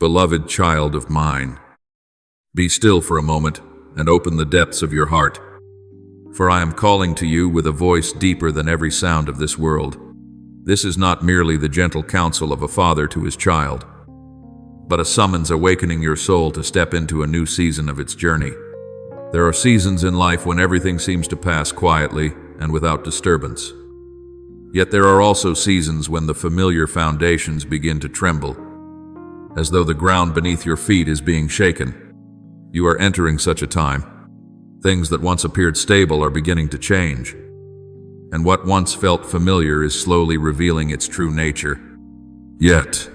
Beloved child of mine, be still for a moment and open the depths of your heart, for I am calling to you with a voice deeper than every sound of this world. This is not merely the gentle counsel of a father to his child, but a summons awakening your soul to step into a new season of its journey. There are seasons in life when everything seems to pass quietly and without disturbance. Yet there are also seasons when the familiar foundations begin to tremble, as though the ground beneath your feet is being shaken. You are entering such a time. Things that once appeared stable are beginning to change, and what once felt familiar is slowly revealing its true nature. Yet,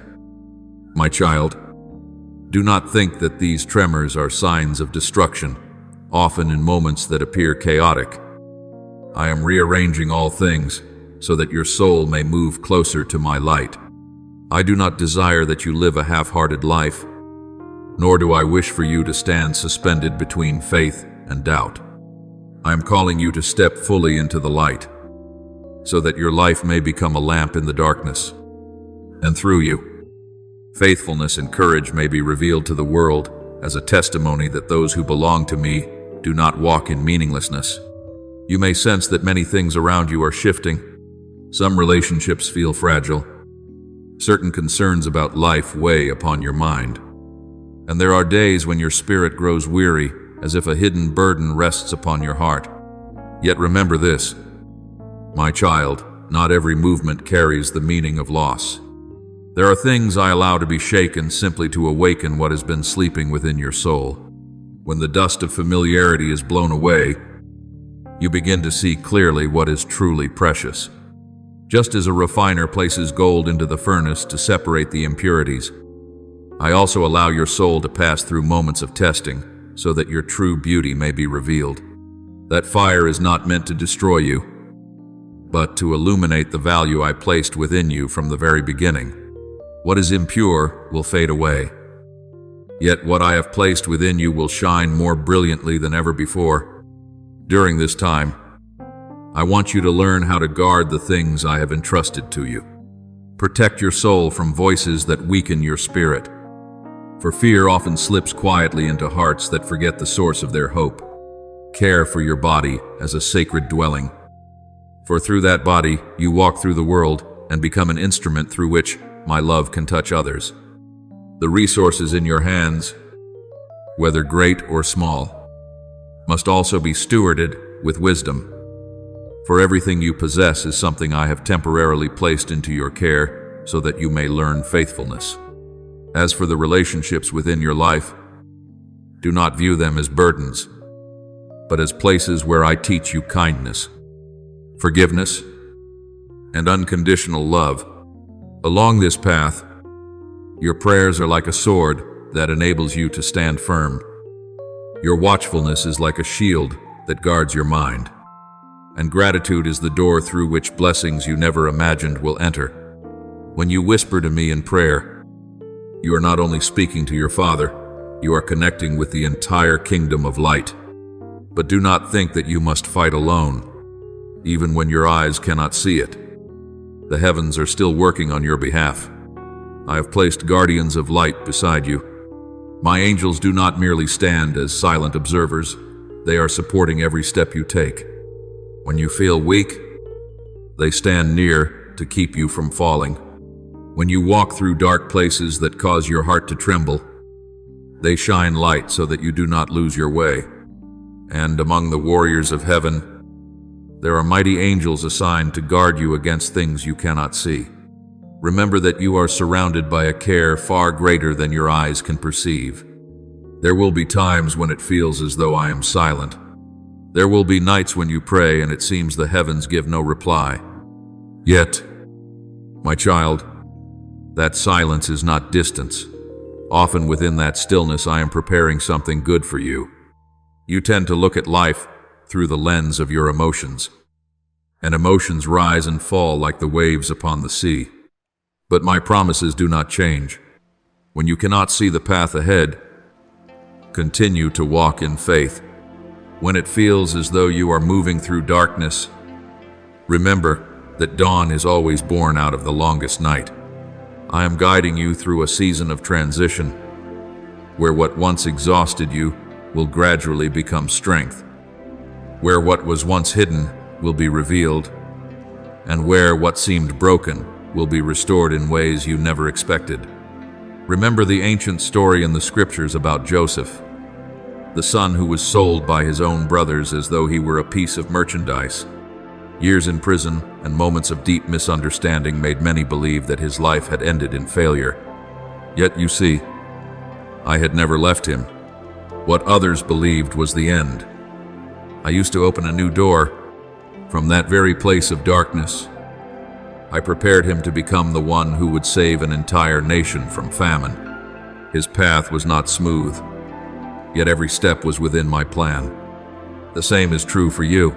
my child, do not think that these tremors are signs of destruction, often in moments that appear chaotic. I am rearranging all things so that your soul may move closer to my light. I do not desire that you live a half-hearted life, nor do I wish for you to stand suspended between faith and doubt. I am calling you to step fully into the light, so that your life may become a lamp in the darkness, and through you, faithfulness and courage may be revealed to the world as a testimony that those who belong to me do not walk in meaninglessness. You may sense that many things around you are shifting. Some relationships feel fragile. Certain concerns about life weigh upon your mind. And there are days when your spirit grows weary, as if a hidden burden rests upon your heart. Yet remember this, my child, not every movement carries the meaning of loss. There are things I allow to be shaken simply to awaken what has been sleeping within your soul. When the dust of familiarity is blown away, you begin to see clearly what is truly precious. Just as a refiner places gold into the furnace to separate the impurities, I also allow your soul to pass through moments of testing so that your true beauty may be revealed. That fire is not meant to destroy you, but to illuminate the value I placed within you from the very beginning. What is impure will fade away, yet what I have placed within you will shine more brilliantly than ever before. During this time, I want you to learn how to guard the things I have entrusted to you. Protect your soul from voices that weaken your spirit, for fear often slips quietly into hearts that forget the source of their hope. Care for your body as a sacred dwelling, for through that body you walk through the world and become an instrument through which my love can touch others. The resources in your hands, whether great or small, must also be stewarded with wisdom. For everything you possess is something I have temporarily placed into your care so that you may learn faithfulness. As for the relationships within your life, do not view them as burdens, but as places where I teach you kindness, forgiveness, and unconditional love. Along this path, your prayers are like a sword that enables you to stand firm. Your watchfulness is like a shield that guards your mind, and gratitude is the door through which blessings you never imagined will enter. When you whisper to me in prayer, you are not only speaking to your Father, you are connecting with the entire kingdom of light. But do not think that you must fight alone, even when your eyes cannot see it. The heavens are still working on your behalf. I have placed guardians of light beside you. My angels do not merely stand as silent observers, they are supporting every step you take. When you feel weak, they stand near to keep you from falling. When you walk through dark places that cause your heart to tremble, they shine light so that you do not lose your way. And among the warriors of heaven, there are mighty angels assigned to guard you against things you cannot see. Remember that you are surrounded by a care far greater than your eyes can perceive. There will be times when it feels as though I am silent. There will be nights when you pray and it seems the heavens give no reply. Yet, my child, that silence is not distance. Often within that stillness I am preparing something good for you. You tend to look at life through the lens of your emotions, and emotions rise and fall like the waves upon the sea. But my promises do not change. When you cannot see the path ahead, continue to walk in faith. When it feels as though you are moving through darkness, remember that dawn is always born out of the longest night. I am guiding you through a season of transition, where what once exhausted you will gradually become strength, where what was once hidden will be revealed, and where what seemed broken will be restored in ways you never expected. Remember the ancient story in the scriptures about Joseph, the son who was sold by his own brothers as though he were a piece of merchandise. Years in prison and moments of deep misunderstanding made many believe that his life had ended in failure. Yet you see, I had never left him. What others believed was the end. I used to open a new door from that very place of darkness. I prepared him to become the one who would save an entire nation from famine. His path was not smooth, yet every step was within my plan. The same is true for you.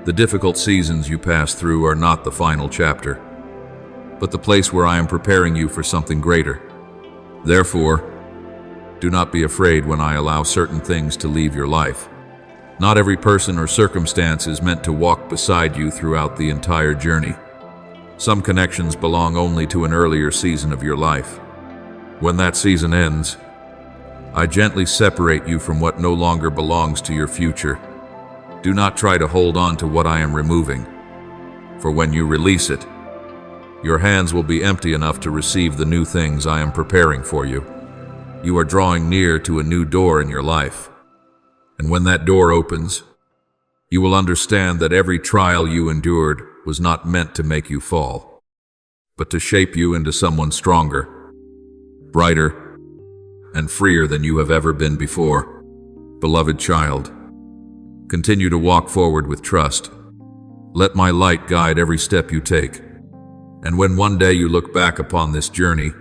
The difficult seasons you pass through are not the final chapter, but the place where I am preparing you for something greater. Therefore, do not be afraid when I allow certain things to leave your life. Not every person or circumstance is meant to walk beside you throughout the entire journey. Some connections belong only to an earlier season of your life. When that season ends, I gently separate you from what no longer belongs to your future. Do not try to hold on to what I am removing, for when you release it, your hands will be empty enough to receive the new things I am preparing for you. You are drawing near to a new door in your life, and when that door opens, you will understand that every trial you endured was not meant to make you fall, but to shape you into someone stronger, brighter, and freer than you have ever been before. Beloved child, continue to walk forward with trust. Let my light guide every step you take. And when one day you look back upon this journey,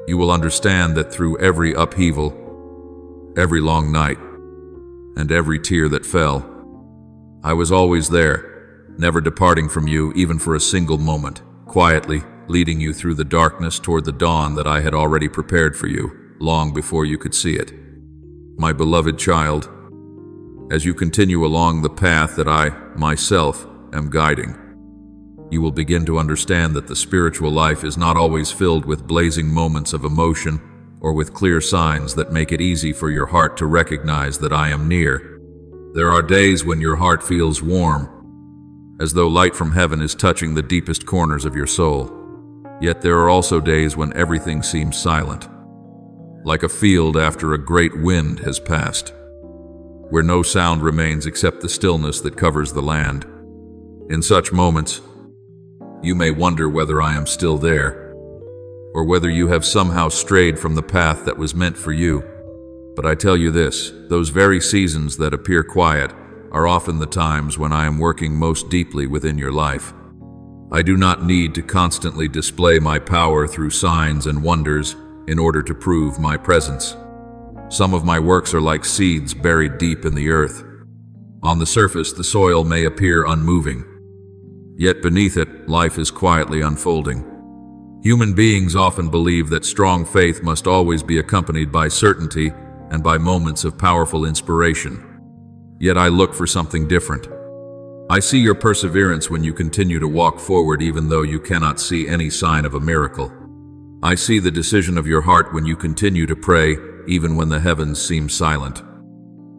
you will understand that through every upheaval, every long night, and every tear that fell, I was always there, never departing from you even for a single moment, quietly leading you through the darkness toward the dawn that I had already prepared for you, long before you could see it. My beloved child, as you continue along the path that I, myself, am guiding, you will begin to understand that the spiritual life is not always filled with blazing moments of emotion or with clear signs that make it easy for your heart to recognize that I am near. There are days when your heart feels warm, as though light from heaven is touching the deepest corners of your soul. Yet there are also days when everything seems silent, like a field after a great wind has passed, where no sound remains except the stillness that covers the land. In such moments, you may wonder whether I am still there, or whether you have somehow strayed from the path that was meant for you. But I tell you this, those very seasons that appear quiet are often the times when I am working most deeply within your life. I do not need to constantly display my power through signs and wonders in order to prove my presence. Some of my works are like seeds buried deep in the earth. On the surface, the soil may appear unmoving, yet beneath it, life is quietly unfolding. Human beings often believe that strong faith must always be accompanied by certainty and by moments of powerful inspiration. Yet I look for something different. I see your perseverance when you continue to walk forward even though you cannot see any sign of a miracle. I see the decision of your heart when you continue to pray even when the heavens seem silent.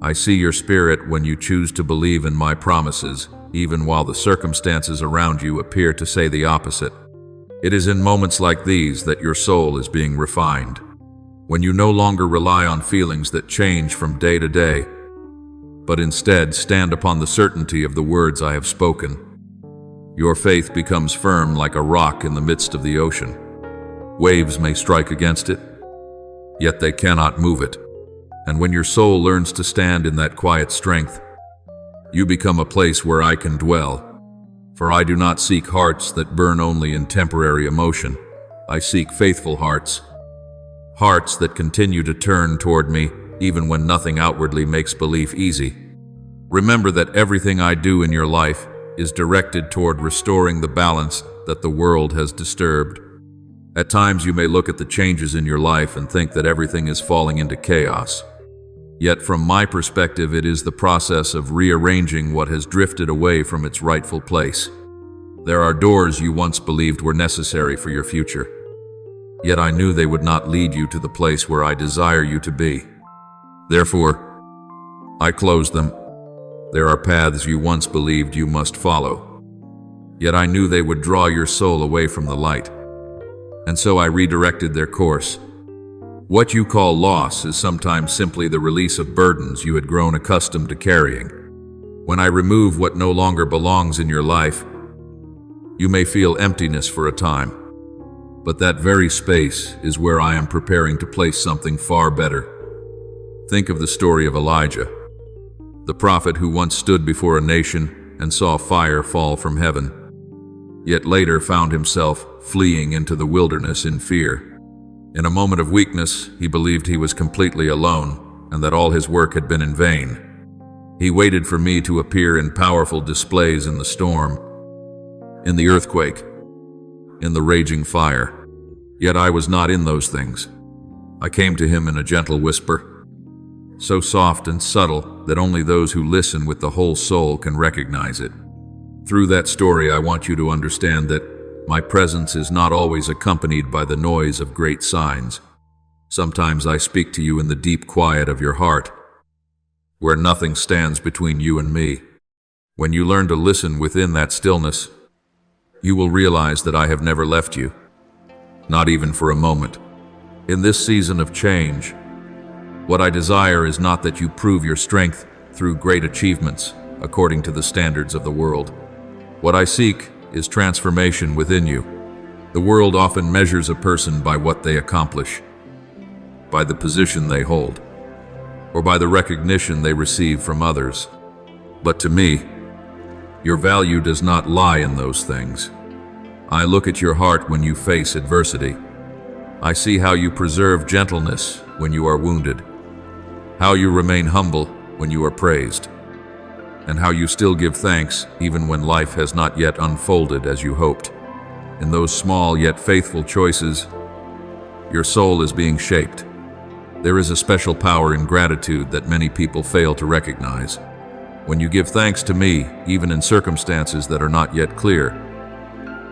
I see your spirit when you choose to believe in my promises, even while the circumstances around you appear to say the opposite. It is in moments like these that your soul is being refined, when you no longer rely on feelings that change from day to day, but instead stand upon the certainty of the words I have spoken. Your faith becomes firm like a rock in the midst of the ocean. Waves may strike against it, yet they cannot move it. And when your soul learns to stand in that quiet strength, you become a place where I can dwell. For I do not seek hearts that burn only in temporary emotion. I seek faithful hearts, hearts that continue to turn toward me even when nothing outwardly makes belief easy. Remember that everything I do in your life is directed toward restoring the balance that the world has disturbed. At times you may look at the changes in your life and think that everything is falling into chaos. Yet from my perspective, it is the process of rearranging what has drifted away from its rightful place. There are doors you once believed were necessary for your future, yet I knew they would not lead you to the place where I desire you to be. Therefore, I closed them. There are paths you once believed you must follow, yet I knew they would draw your soul away from the light, and so I redirected their course. What you call loss is sometimes simply the release of burdens you had grown accustomed to carrying. When I remove what no longer belongs in your life, you may feel emptiness for a time, but that very space is where I am preparing to place something far better. Think of the story of Elijah, the prophet who once stood before a nation and saw fire fall from heaven, yet later found himself fleeing into the wilderness in fear. In a moment of weakness, he believed he was completely alone and that all his work had been in vain. He waited for me to appear in powerful displays in the storm, in the earthquake, in the raging fire. Yet I was not in those things. I came to him in a gentle whisper, so soft and subtle that only those who listen with the whole soul can recognize it. Through that story, I want you to understand that my presence is not always accompanied by the noise of great signs. Sometimes I speak to you in the deep quiet of your heart, where nothing stands between you and me. When you learn to listen within that stillness, you will realize that I have never left you, not even for a moment. In this season of change, what I desire is not that you prove your strength through great achievements according to the standards of the world. What I seek is transformation within you. The world often measures a person by what they accomplish, by the position they hold, or by the recognition they receive from others. But to me, your value does not lie in those things. I look at your heart when you face adversity. I see how you preserve gentleness when you are wounded, how you remain humble when you are praised, and how you still give thanks even when life has not yet unfolded as you hoped. In those small yet faithful choices, your soul is being shaped. There is a special power in gratitude that many people fail to recognize. When you give thanks to me, even in circumstances that are not yet clear,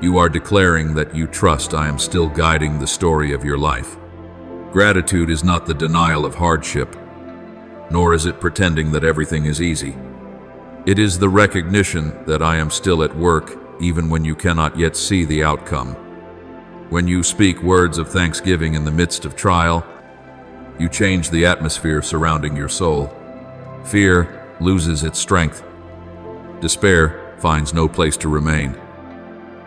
you are declaring that you trust I am still guiding the story of your life. Gratitude is not the denial of hardship, nor is it pretending that everything is easy. It is the recognition that I am still at work even when you cannot yet see the outcome. When you speak words of thanksgiving in the midst of trial, you change the atmosphere surrounding your soul. Fear loses its strength. Despair finds no place to remain,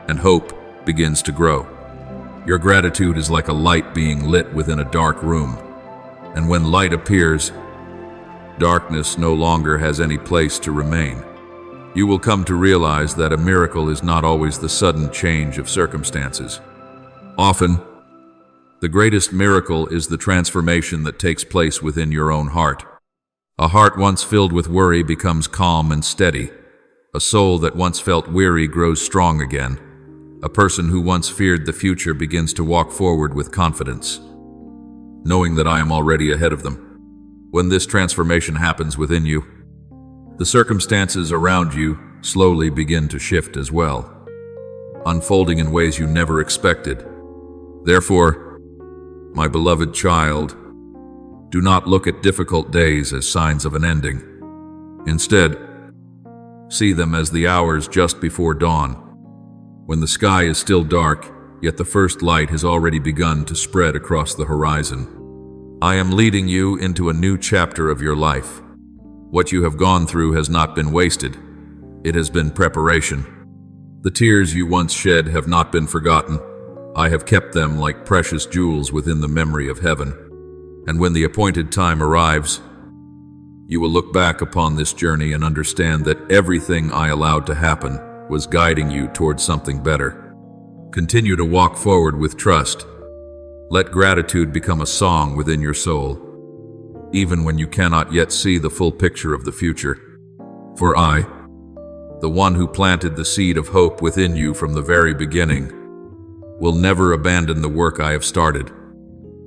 and hope begins to grow. Your gratitude is like a light being lit within a dark room, and when light appears, darkness no longer has any place to remain. You will come to realize that a miracle is not always the sudden change of circumstances. Often, the greatest miracle is the transformation that takes place within your own heart. A heart once filled with worry becomes calm and steady. A soul that once felt weary grows strong again. A person who once feared the future begins to walk forward with confidence, knowing that I am already ahead of them. When this transformation happens within you, the circumstances around you slowly begin to shift as well, unfolding in ways you never expected. Therefore, my beloved child, do not look at difficult days as signs of an ending. Instead, see them as the hours just before dawn, when the sky is still dark, yet the first light has already begun to spread across the horizon. I am leading you into a new chapter of your life. What you have gone through has not been wasted. It has been preparation. The tears you once shed have not been forgotten. I have kept them like precious jewels within the memory of heaven. And when the appointed time arrives, you will look back upon this journey and understand that everything I allowed to happen was guiding you towards something better. Continue to walk forward with trust. Let gratitude become a song within your soul, even when you cannot yet see the full picture of the future. For I, the one who planted the seed of hope within you from the very beginning, will never abandon the work I have started.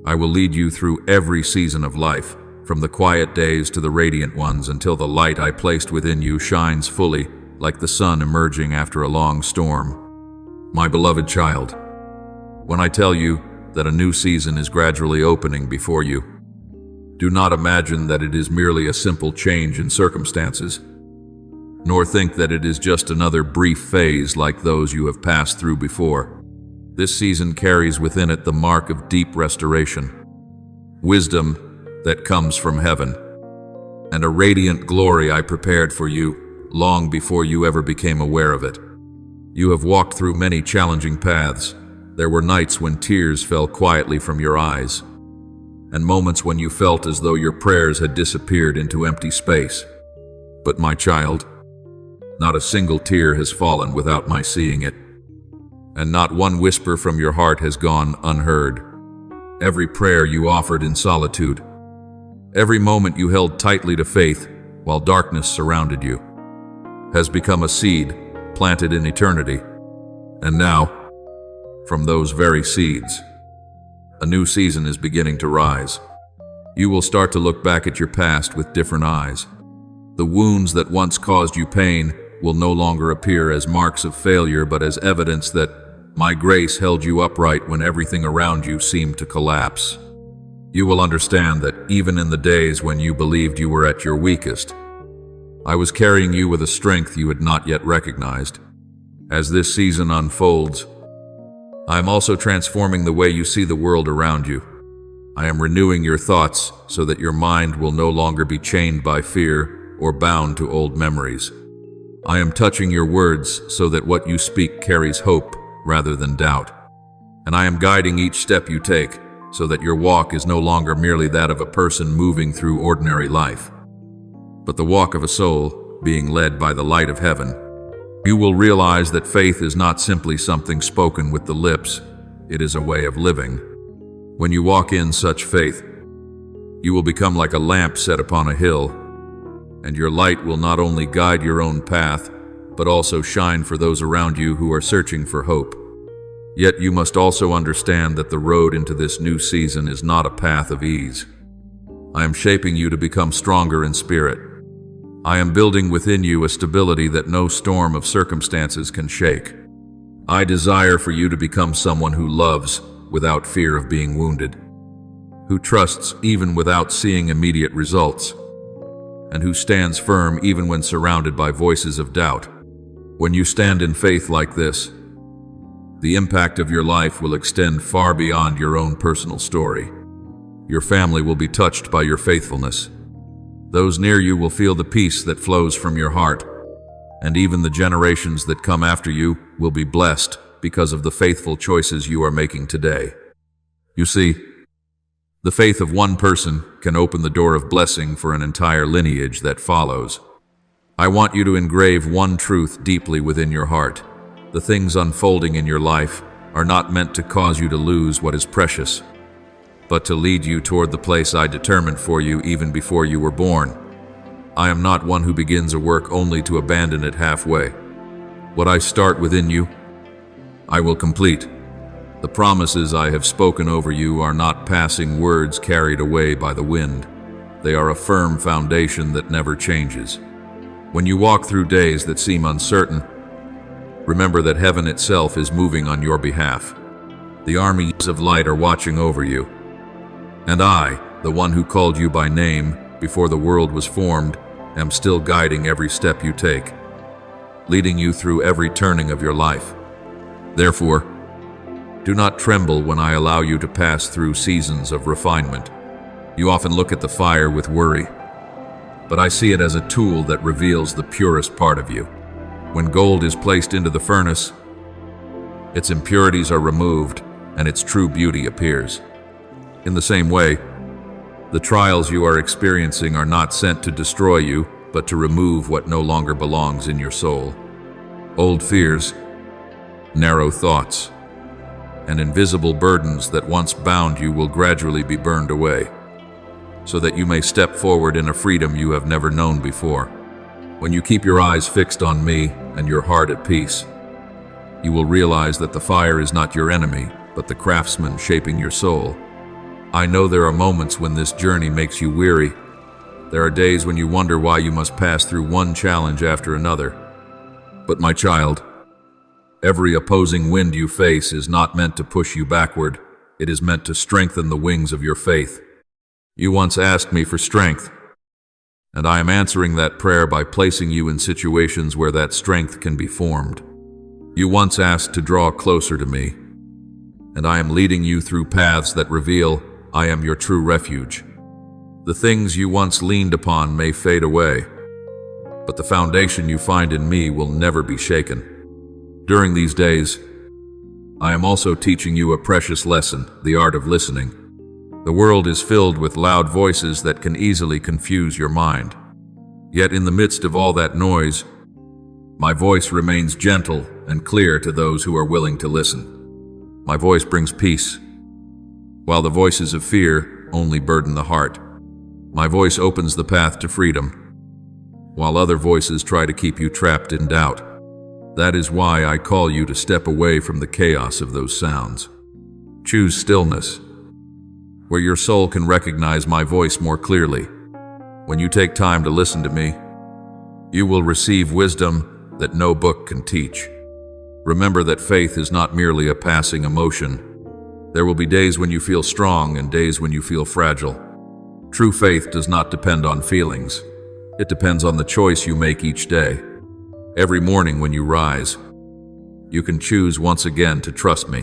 I will lead you through every season of life, from the quiet days to the radiant ones, until the light I placed within you shines fully, like the sun emerging after a long storm. My beloved child, when I tell you that a new season is gradually opening before you. Do not imagine that it is merely a simple change in circumstances, nor think that it is just another brief phase like those you have passed through before. This season carries within it the mark of deep restoration, wisdom that comes from heaven, and a radiant glory I prepared for you long before you ever became aware of it. You have walked through many challenging paths. There were nights when tears fell quietly from your eyes, and moments when you felt as though your prayers had disappeared into empty space. But my child, not a single tear has fallen without my seeing it, and not one whisper from your heart has gone unheard. Every prayer you offered in solitude, every moment you held tightly to faith while darkness surrounded you, has become a seed planted in eternity. And now, from those very seeds, a new season is beginning to rise. You will start to look back at your past with different eyes. The wounds that once caused you pain will no longer appear as marks of failure, but as evidence that my grace held you upright when everything around you seemed to collapse. You will understand that even in the days when you believed you were at your weakest, I was carrying you with a strength you had not yet recognized. As this season unfolds, I am also transforming the way you see the world around you. I am renewing your thoughts so that your mind will no longer be chained by fear or bound to old memories. I am touching your words so that what you speak carries hope rather than doubt. And I am guiding each step you take so that your walk is no longer merely that of a person moving through ordinary life, but the walk of a soul being led by the light of heaven. You will realize that faith is not simply something spoken with the lips, it is a way of living. When you walk in such faith, you will become like a lamp set upon a hill, and your light will not only guide your own path, but also shine for those around you who are searching for hope. Yet you must also understand that the road into this new season is not a path of ease. I am shaping you to become stronger in spirit. I am building within you a stability that no storm of circumstances can shake. I desire for you to become someone who loves without fear of being wounded, who trusts even without seeing immediate results, and who stands firm even when surrounded by voices of doubt. When you stand in faith like this, the impact of your life will extend far beyond your own personal story. Your family will be touched by your faithfulness. Those near you will feel the peace that flows from your heart, and even the generations that come after you will be blessed because of the faithful choices you are making today. You see, the faith of one person can open the door of blessing for an entire lineage that follows. I want you to engrave one truth deeply within your heart. The things unfolding in your life are not meant to cause you to lose what is precious, but to lead you toward the place I determined for you even before you were born. I am not one who begins a work only to abandon it halfway. What I start within you, I will complete. The promises I have spoken over you are not passing words carried away by the wind. They are a firm foundation that never changes. When you walk through days that seem uncertain, remember that heaven itself is moving on your behalf. The armies of light are watching over you. And I, the one who called you by name before the world was formed, am still guiding every step you take, leading you through every turning of your life. Therefore, do not tremble when I allow you to pass through seasons of refinement. You often look at the fire with worry, but I see it as a tool that reveals the purest part of you. When gold is placed into the furnace, its impurities are removed and its true beauty appears. In the same way, the trials you are experiencing are not sent to destroy you, but to remove what no longer belongs in your soul. Old fears, narrow thoughts, and invisible burdens that once bound you will gradually be burned away, so that you may step forward in a freedom you have never known before. When you keep your eyes fixed on me and your heart at peace, you will realize that the fire is not your enemy, but the craftsman shaping your soul. I know there are moments when this journey makes you weary. There are days when you wonder why you must pass through one challenge after another. But my child, every opposing wind you face is not meant to push you backward. It is meant to strengthen the wings of your faith. You once asked me for strength, and I am answering that prayer by placing you in situations where that strength can be formed. You once asked to draw closer to me, and I am leading you through paths that reveal I am your true refuge. The things you once leaned upon may fade away, but the foundation you find in me will never be shaken. During these days, I am also teaching you a precious lesson, the art of listening. The world is filled with loud voices that can easily confuse your mind. Yet in the midst of all that noise, my voice remains gentle and clear to those who are willing to listen. My voice brings peace, while the voices of fear only burden the heart. My voice opens the path to freedom, while other voices try to keep you trapped in doubt. That is why I call you to step away from the chaos of those sounds. Choose stillness, where your soul can recognize my voice more clearly. When you take time to listen to me, you will receive wisdom that no book can teach. Remember that faith is not merely a passing emotion. There will be days when you feel strong and days when you feel fragile. True faith does not depend on feelings. It depends on the choice you make each day. Every morning when you rise, you can choose once again to trust me.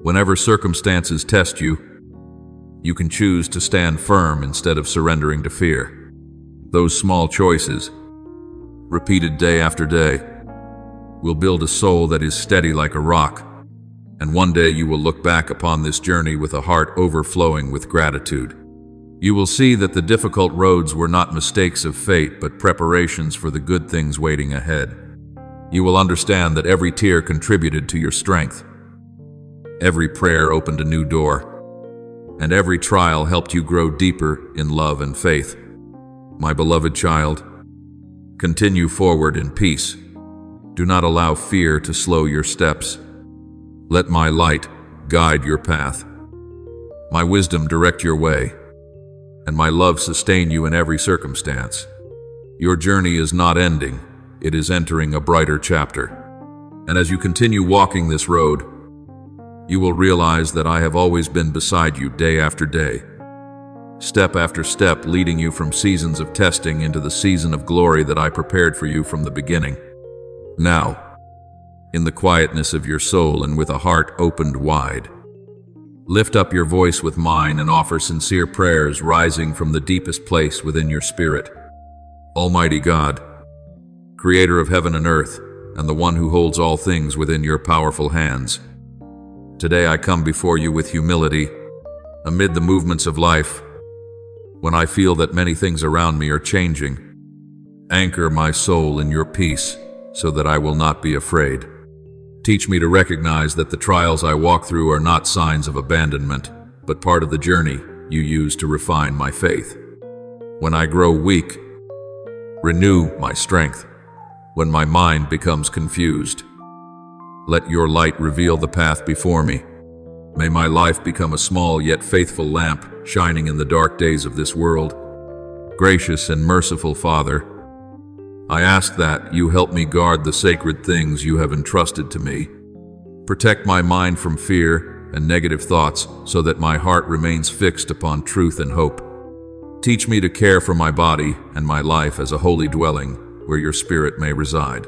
Whenever circumstances test you, you can choose to stand firm instead of surrendering to fear. Those small choices, repeated day after day, will build a soul that is steady like a rock, and one day you will look back upon this journey with a heart overflowing with gratitude. You will see that the difficult roads were not mistakes of fate, but preparations for the good things waiting ahead. You will understand that every tear contributed to your strength. Every prayer opened a new door, and every trial helped you grow deeper in love and faith. My beloved child, continue forward in peace. Do not allow fear to slow your steps. Let my light guide your path, my wisdom direct your way, and my love sustain you in every circumstance. Your journey is not ending, it is entering a brighter chapter. And as you continue walking this road, you will realize that I have always been beside you day after day, step after step, leading you from seasons of testing into the season of glory that I prepared for you from the beginning. Now, in the quietness of your soul and with a heart opened wide, lift up your voice with mine and offer sincere prayers rising from the deepest place within your spirit. Almighty God, creator of heaven and earth, and the one who holds all things within your powerful hands, today I come before you with humility, amid the movements of life. When I feel that many things around me are changing, anchor my soul in your peace so that I will not be afraid. Teach me to recognize that the trials I walk through are not signs of abandonment, but part of the journey you use to refine my faith. When I grow weak, renew my strength. When my mind becomes confused, let your light reveal the path before me. May my life become a small yet faithful lamp shining in the dark days of this world. Gracious and merciful Father, I ask that you help me guard the sacred things you have entrusted to me. Protect my mind from fear and negative thoughts so that my heart remains fixed upon truth and hope. Teach me to care for my body and my life as a holy dwelling where your spirit may reside.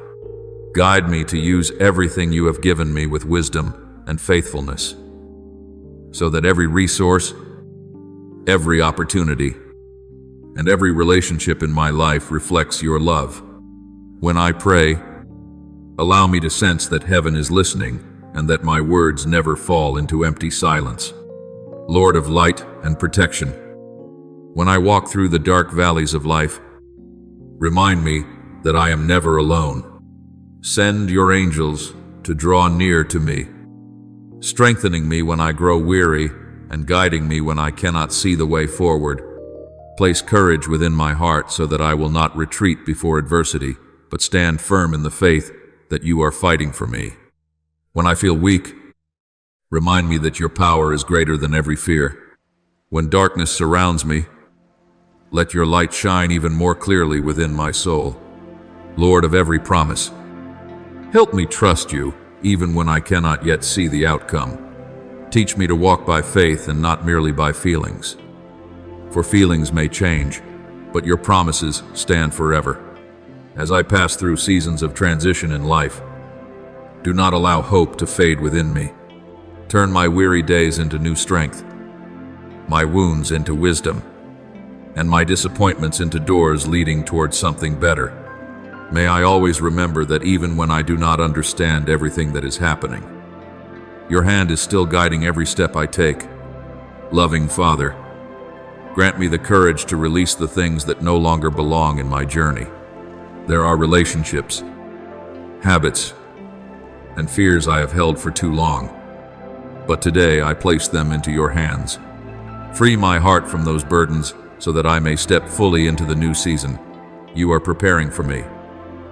Guide me to use everything you have given me with wisdom and faithfulness, so that every resource, every opportunity, and every relationship in my life reflects your love. When I pray, allow me to sense that heaven is listening and that my words never fall into empty silence. Lord of light and protection, when I walk through the dark valleys of life, remind me that I am never alone. Send your angels to draw near to me, strengthening me when I grow weary and guiding me when I cannot see the way forward. Place courage within my heart so that I will not retreat before adversity, but stand firm in the faith that you are fighting for me. When I feel weak, remind me that your power is greater than every fear. When darkness surrounds me, let your light shine even more clearly within my soul. Lord of every promise, help me trust you even when I cannot yet see the outcome. Teach me to walk by faith and not merely by feelings. For feelings may change, but your promises stand forever. As I pass through seasons of transition in life, do not allow hope to fade within me. Turn my weary days into new strength, my wounds into wisdom, and my disappointments into doors leading towards something better. May I always remember that even when I do not understand everything that is happening, your hand is still guiding every step I take. Loving Father, grant me the courage to release the things that no longer belong in my journey. There are relationships, habits, and fears I have held for too long, but today I place them into your hands. Free my heart from those burdens so that I may step fully into the new season you are preparing for me.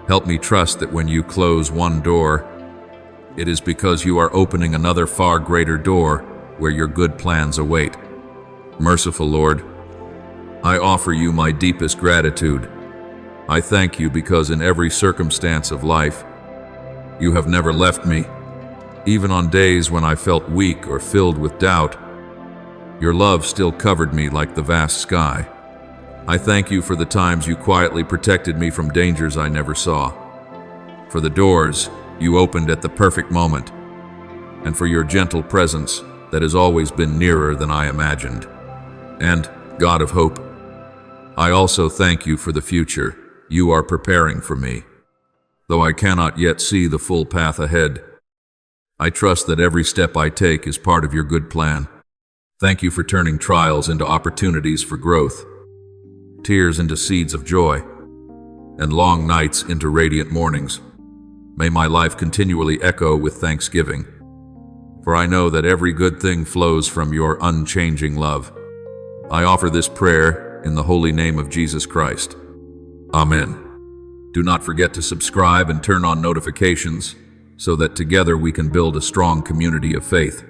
Help me trust that when you close one door, it is because you are opening another far greater door where your good plans await. Merciful Lord, I offer you my deepest gratitude. I thank you because in every circumstance of life, you have never left me. Even on days when I felt weak or filled with doubt, your love still covered me like the vast sky. I thank you for the times you quietly protected me from dangers I never saw, for the doors you opened at the perfect moment, and for your gentle presence that has always been nearer than I imagined. And, God of hope, I also thank you for the future you are preparing for me. Though I cannot yet see the full path ahead, I trust that every step I take is part of your good plan. Thank you for turning trials into opportunities for growth, tears into seeds of joy, and long nights into radiant mornings. May my life continually echo with thanksgiving, for I know that every good thing flows from your unchanging love. I offer this prayer in the holy name of Jesus Christ. Amen. Do not forget to subscribe and turn on notifications so that together we can build a strong community of faith.